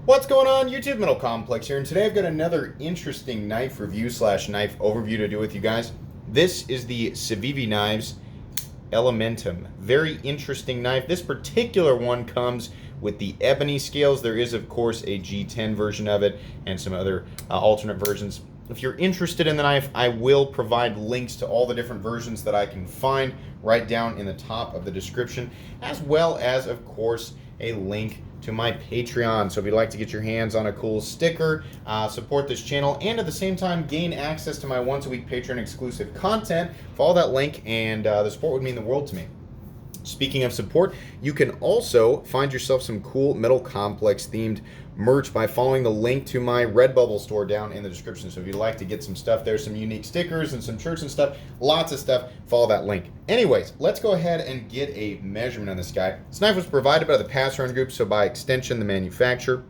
What's going on, YouTube? Metal Complex here, and today I've got another interesting knife review slash knife overview to do with you guys. This is the Civivi Knives Elementum. Very interesting knife. This particular one comes with the ebony scales. There is, of course, a G10 version of it and some other alternate versions. If you're interested in the knife, I will provide links to all the different versions that I can find right down in the top of the description, as well as, of course, a link to my Patreon. So if you'd like to get your hands on a cool sticker, support this channel, and at the same time gain access to my once-a-week Patreon exclusive content, follow that link, and the support would mean the world to me. Speaking of support, you can also find yourself some cool Metal Complex themed merch by following the link to my Redbubble store down in the description. So if you'd like to get some stuff, there's some unique stickers and some shirts and stuff, lots of stuff, follow that link. Anyways, let's go ahead and get a measurement on this guy. This knife was provided by the Pass Around Group, so by extension, the manufacturer.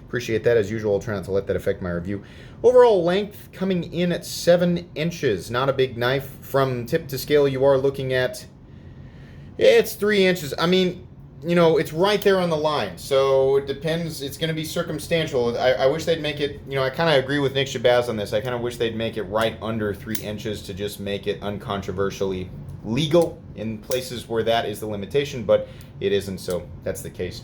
Appreciate that. As usual, I'll try not to let that affect my review. Overall length coming in at 7 inches. Not a big knife. From tip to scale, you are looking at, it's 3 inches. I mean, you know, it's right there on the line. So it depends. It's going to be circumstantial. I wish they'd make it, you know, I kind of agree with Nick Shabazz on this. I kind of wish they'd make it right under 3 inches to just make it uncontroversially legal in places where that is the limitation, but it isn't, so that's the case.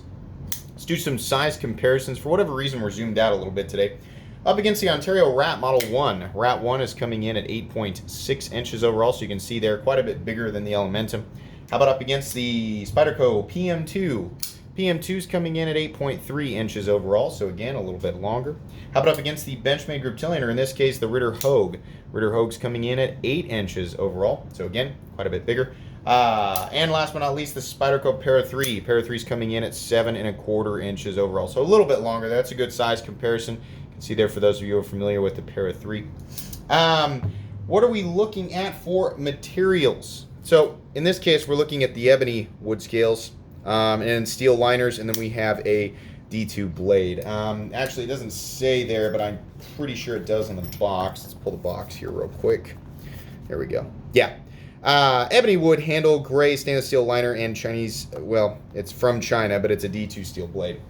Let's do some size comparisons. For whatever reason, we're zoomed out a little bit today. Up against the Ontario Rat Model 1. Rat 1 is coming in at 8.6 inches overall, so you can see they're quite a bit bigger than the Elementum. How about up against the Spyderco PM2? PM2 is coming in at 8.3 inches overall, so again, a little bit longer. How about up against the Benchmade Group Tillion, or in this case, the Ritter Hogue? Ritter Hogue's coming in at 8 inches overall, so again, quite a bit bigger. And last but not least, the Spyderco Para 3. Para 3 is coming in at 7.25 inches overall, so a little bit longer. That's a good size comparison. You can see there for those of you who are familiar with the Para 3. What are we looking at for materials? So in this case, we're looking at the ebony wood scales and steel liners, and then we have a D2 blade. Actually, it doesn't say there, but I'm pretty sure it does on the box. Let's pull the box here real quick. There we go. Yeah. Ebony wood handle, gray stainless steel liner, and Chinese, well, it's from China, but it's a D2 steel blade.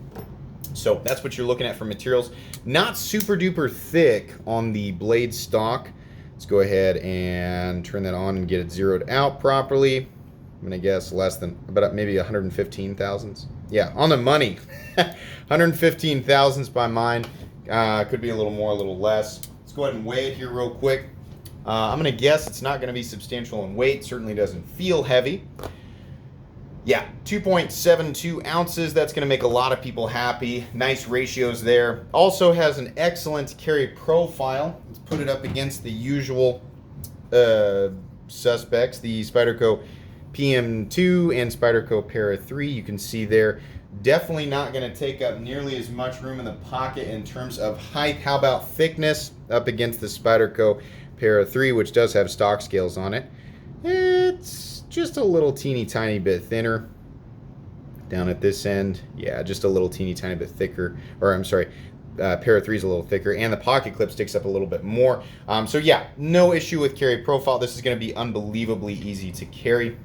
So that's what you're looking at for materials. Not super duper thick on the blade stock. Let's go ahead and turn that on and get it zeroed out properly. I'm going to guess less than, about maybe 115 thousandths. Yeah, on the money. 115 thousandths by mine. Could be a little more, a little less. Let's go ahead and weigh it here real quick. I'm going to guess it's not going to be substantial in weight. Certainly doesn't feel heavy. Yeah, 2.72 ounces. That's going to make a lot of people happy. Nice ratios there. Also has an excellent carry profile. Let's put it up against the usual suspects, the Spyderco PM2 and Spyderco Para 3. You can see there, definitely not going to take up nearly as much room in the pocket in terms of height. How about thickness? Up against the Spyderco Para 3, which does have stock scales on it. It's just a little teeny tiny bit thinner down at this end. Yeah, just a little teeny tiny bit thicker, or I'm sorry, Para 3 is a little thicker, and the pocket clip sticks up a little bit more. So yeah, no issue with carry profile. This is going to be unbelievably easy to carry.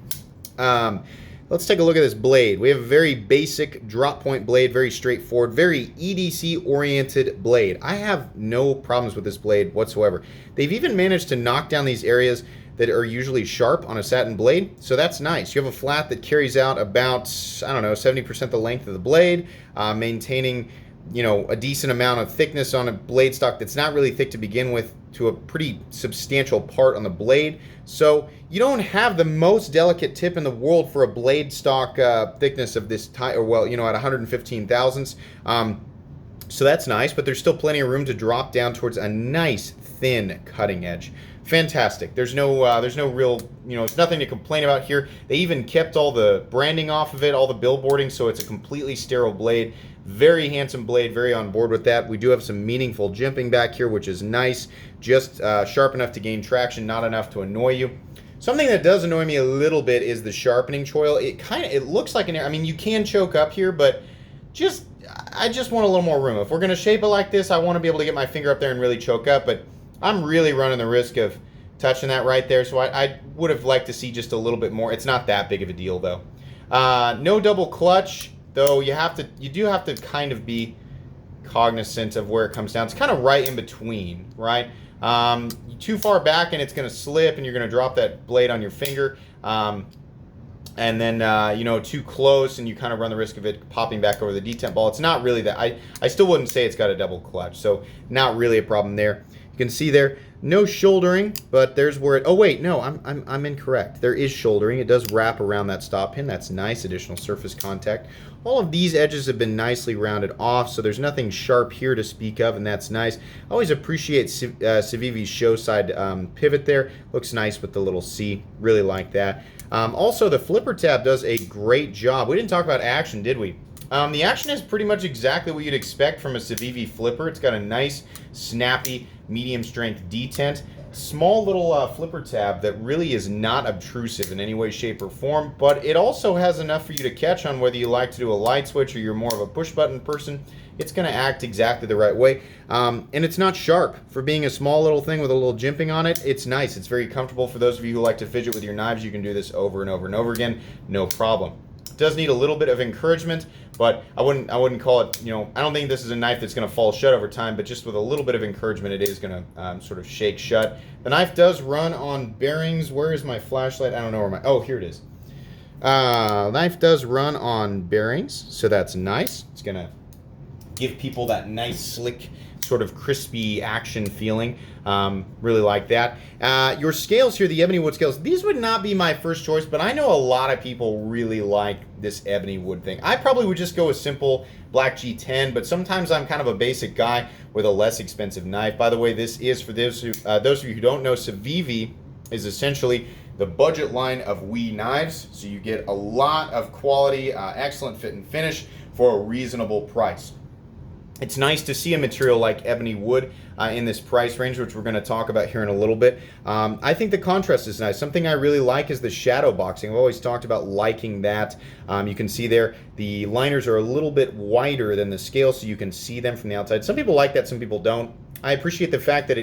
Let's take a look at this blade. We have a very basic drop point blade, very straightforward, very EDC oriented blade. I have no problems with this blade whatsoever. They've even managed to knock down these areas that are usually sharp on a satin blade, so that's nice. You have a flat that carries out about, I don't know, 70% the length of the blade, maintaining, you know, a decent amount of thickness on a blade stock that's not really thick to begin with to a pretty substantial part on the blade. So you don't have the most delicate tip in the world for a blade stock thickness of this type, or well, you know, at 115 thousandths. So that's nice, but there's still plenty of room to drop down towards a nice thin cutting edge. Fantastic. There's no real, you know, it's nothing to complain about here. They even kept all the branding off of it, all the billboarding, so it's a completely sterile blade. Very handsome blade, very on board with that. We do have some meaningful jimping back here, which is nice. Just sharp enough to gain traction, not enough to annoy you. Something that does annoy me a little bit is the sharpening choil. It looks like an, I mean, you can choke up here, but I just want a little more room. If we're going to shape it like this, I want to be able to get my finger up there and really choke up, but I'm really running the risk of touching that right there, so I would have liked to see just a little bit more. It's not that big of a deal, though. No double clutch, though you do have to kind of be cognizant of where it comes down. It's kind of right in between, right? Too far back and it's going to slip and you're going to drop that blade on your finger. And then, too close and you kind of run the risk of it popping back over the detent ball. It's not really that. I still wouldn't say it's got a double clutch, so not really a problem there. You can see there, no shouldering, but there's where it, oh wait, no, I'm incorrect. There is shouldering. It does wrap around that stop pin. That's nice, additional surface contact. All of these edges have been nicely rounded off, so there's nothing sharp here to speak of, and that's nice. I always appreciate Civivi's show side pivot there. Looks nice with the little C. Really like that. Also, the flipper tab does a great job. We didn't talk about action, did we? The action is pretty much exactly what you'd expect from a Civivi flipper. It's got a nice, snappy, medium strength detent. Small little flipper tab that really is not obtrusive in any way, shape, or form, but it also has enough for you to catch on whether you like to do a light switch or you're more of a push button person. It's going to act exactly the right way. And it's not sharp. For being a small little thing with a little jimping on it, it's nice. It's very comfortable. For those of you who like to fidget with your knives, you can do this over and over and over again, no problem. It does need a little bit of encouragement, but I wouldn't call it, I don't think this is a knife that's going to fall shut over time, but just with a little bit of encouragement, it is going to sort of shake shut. The knife does run on bearings. Where is my flashlight? I don't know where my, oh, here it is. Knife does run on bearings, so that's nice. It's going to give people that nice, slick, sort of crispy action feeling. Really like that. Your scales here, the ebony wood scales, these would not be my first choice, but I know a lot of people really like this ebony wood thing. I probably would just go with simple black G10, but sometimes I'm kind of a basic guy with a less expensive knife. By the way, this is for those of you who don't know, Civivi is essentially the budget line of WE knives, so you get a lot of quality, excellent fit and finish for a reasonable price. It's nice to see a material like ebony wood in this price range, which we're going to talk about here in a little bit. I think the contrast is nice. Something I really like is the shadow boxing. I've always talked about liking that. You can see there the liners are a little bit wider than the scale, so you can see them from the outside. Some people like that, some people don't. I appreciate the fact that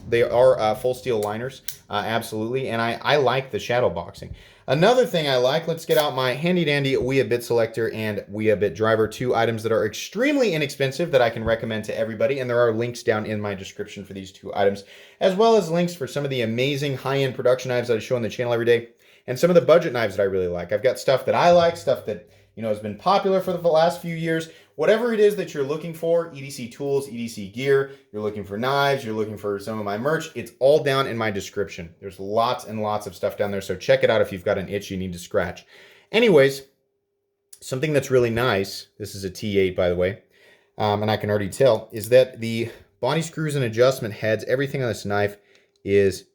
they are full steel liners, absolutely, and I like the shadow boxing. Another thing I like, let's get out my handy dandy Ouija bit selector and Ouija bit driver, two items that are extremely inexpensive that I can recommend to everybody, and there are links down in my description for these two items, as well as links for some of the amazing high-end production knives that I show on the channel every day, and some of the budget knives that I really like. I've got stuff that I like, stuff that has been popular for the last few years. Whatever it is that you're looking for, EDC tools, EDC gear, you're looking for knives, you're looking for some of my merch, it's all down in my description. There's lots and lots of stuff down there, so check it out if you've got an itch you need to scratch. Anyways, something that's really nice, this is a T8 by the way, and I can already tell, is that the body screws and adjustment heads, everything on this knife is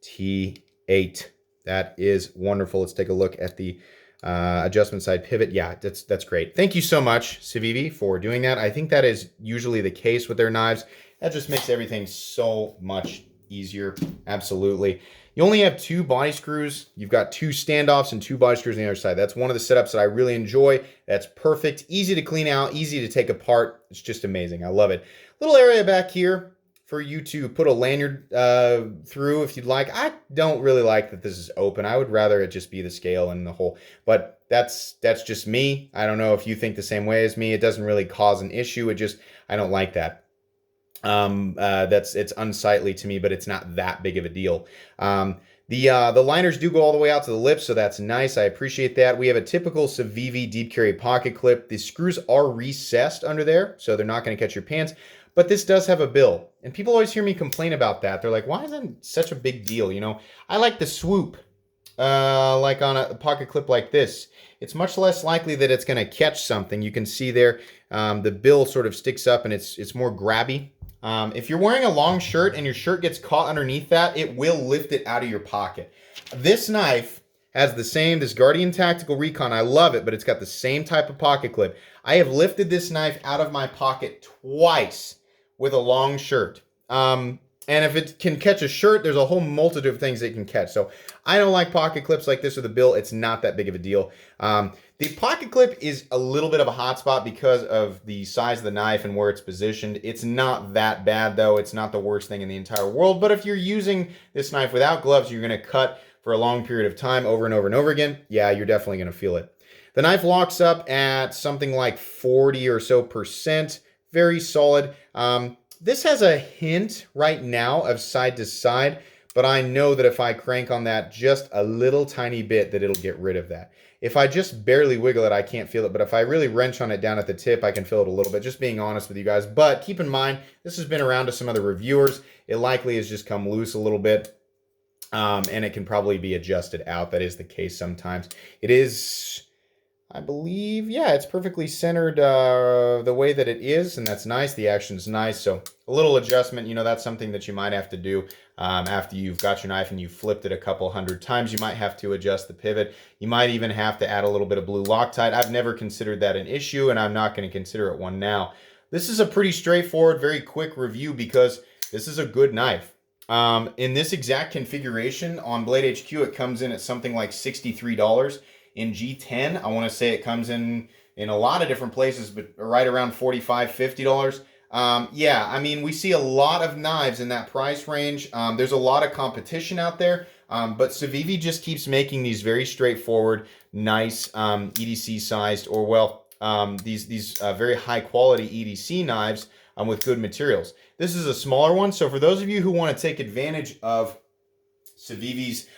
T8. That is wonderful. Let's take a look at the adjustment side pivot. Yeah, that's great. Thank you so much, Civivi, for doing that. I think that is usually the case with their knives. That just makes everything so much easier. Absolutely. You only have two body screws. You've got two standoffs and two body screws on the other side. That's one of the setups that I really enjoy. That's perfect. Easy to clean out, easy to take apart. It's just amazing. I love it. Little area back here for you to put a lanyard through if you'd like. I don't really like that this is open. I would rather it just be the scale and the hole, but that's just me. I don't know if you think the same way as me. It doesn't really cause an issue. I don't like that. It's unsightly to me, but it's not that big of a deal. The liners do go all the way out to the lips, so that's nice. I appreciate that. We have a typical Civivi deep carry pocket clip. The screws are recessed under there, so they're not going to catch your pants. But this does have a bill, and people always hear me complain about that. They're like, why is that such a big deal? I like the swoop, like on a pocket clip like this. It's much less likely that it's going to catch something. You can see there, the bill sort of sticks up, and it's more grabby. If you're wearing a long shirt and your shirt gets caught underneath that, it will lift it out of your pocket. This knife has this Guardian Tactical Recon. I love it, but it's got the same type of pocket clip. I have lifted this knife out of my pocket twice with a long shirt. And if it can catch a shirt, there's a whole multitude of things it can catch. So I don't like pocket clips like this with the bill. It's not that big of a deal. The pocket clip is a little bit of a hot spot because of the size of the knife and where it's positioned. It's not that bad though. It's not the worst thing in the entire world. But if you're using this knife without gloves, you're going to cut for a long period of time over and over and over again. Yeah, you're definitely going to feel it. The knife locks up at something like 40 or so %. very solid. This has a hint right now of side to side, but I know that if I crank on that just a little tiny bit, that it'll get rid of that. If I just barely wiggle it, I can't feel it, but if I really wrench on it down at the tip, I can feel it a little bit, just being honest with you guys. But keep in mind, this has been around to some other reviewers. It likely has just come loose a little bit, and it can probably be adjusted out. That is the case sometimes. It is, I believe, yeah, it's perfectly centered the way that it is, and that's nice. The action's nice, so a little adjustment, you know, that's something that you might have to do after you've got your knife and you've flipped it a couple hundred times. You might have to adjust the pivot. You might even have to add a little bit of blue Loctite. I've never considered that an issue, and I'm not going to consider it one now. This is a pretty straightforward, very quick review because this is a good knife. In this exact configuration on Blade HQ, it comes in at something like $63. In G10, I want to say it comes in a lot of different places, but right around $45, $50. Yeah, I mean, we see a lot of knives in that price range. There's a lot of competition out there, but Civivi just keeps making these very straightforward, nice EDC sized, or well, these very high quality EDC knives with good materials. This is a smaller one, so for those of you who want to take advantage of Civivi's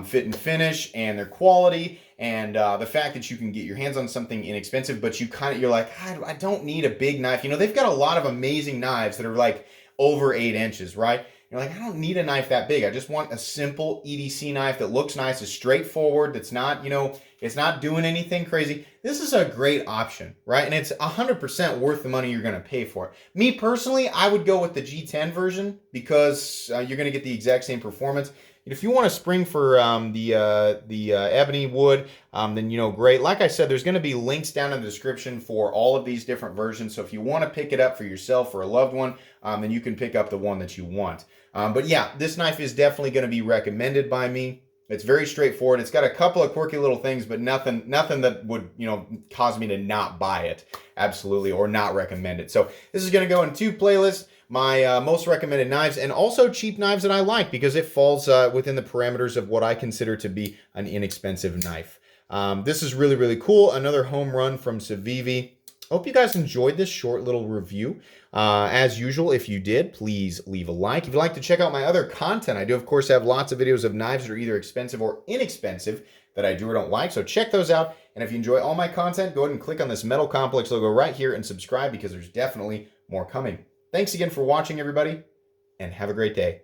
fit and finish and their quality and the fact that you can get your hands on something inexpensive, but you're like, I don't need a big knife. You know, they've got a lot of amazing knives that are like over 8 inches, right? You're like, I don't need a knife that big. I just want a simple EDC knife that looks nice, is straightforward, that's not, you know, it's not doing anything crazy. This is a great option, right? And it's 100% worth the money you're going to pay for it. Me personally, I would go with the G10 version because you're going to get the exact same performance. If you want to spring for the ebony wood, then, you know, great. Like I said, there's going to be links down in the description for all of these different versions. So if you want to pick it up for yourself or a loved one, then you can pick up the one that you want. But yeah, this knife is definitely going to be recommended by me. It's very straightforward. It's got a couple of quirky little things, but nothing that would, you know, cause me to not buy it, absolutely, or not recommend it. So this is going to go in 2 playlists. My most recommended knives, and also cheap knives that I like because it falls within the parameters of what I consider to be an inexpensive knife. This is really, really cool. Another home run from Civivi. Hope you guys enjoyed this short little review. As usual, if you did, please leave a like. If you'd like to check out my other content, I do, of course, have lots of videos of knives that are either expensive or inexpensive that I do or don't like, so check those out. And if you enjoy all my content, go ahead and click on this Metal Complex logo right here and subscribe because there's definitely more coming. Thanks again for watching, everybody, and have a great day.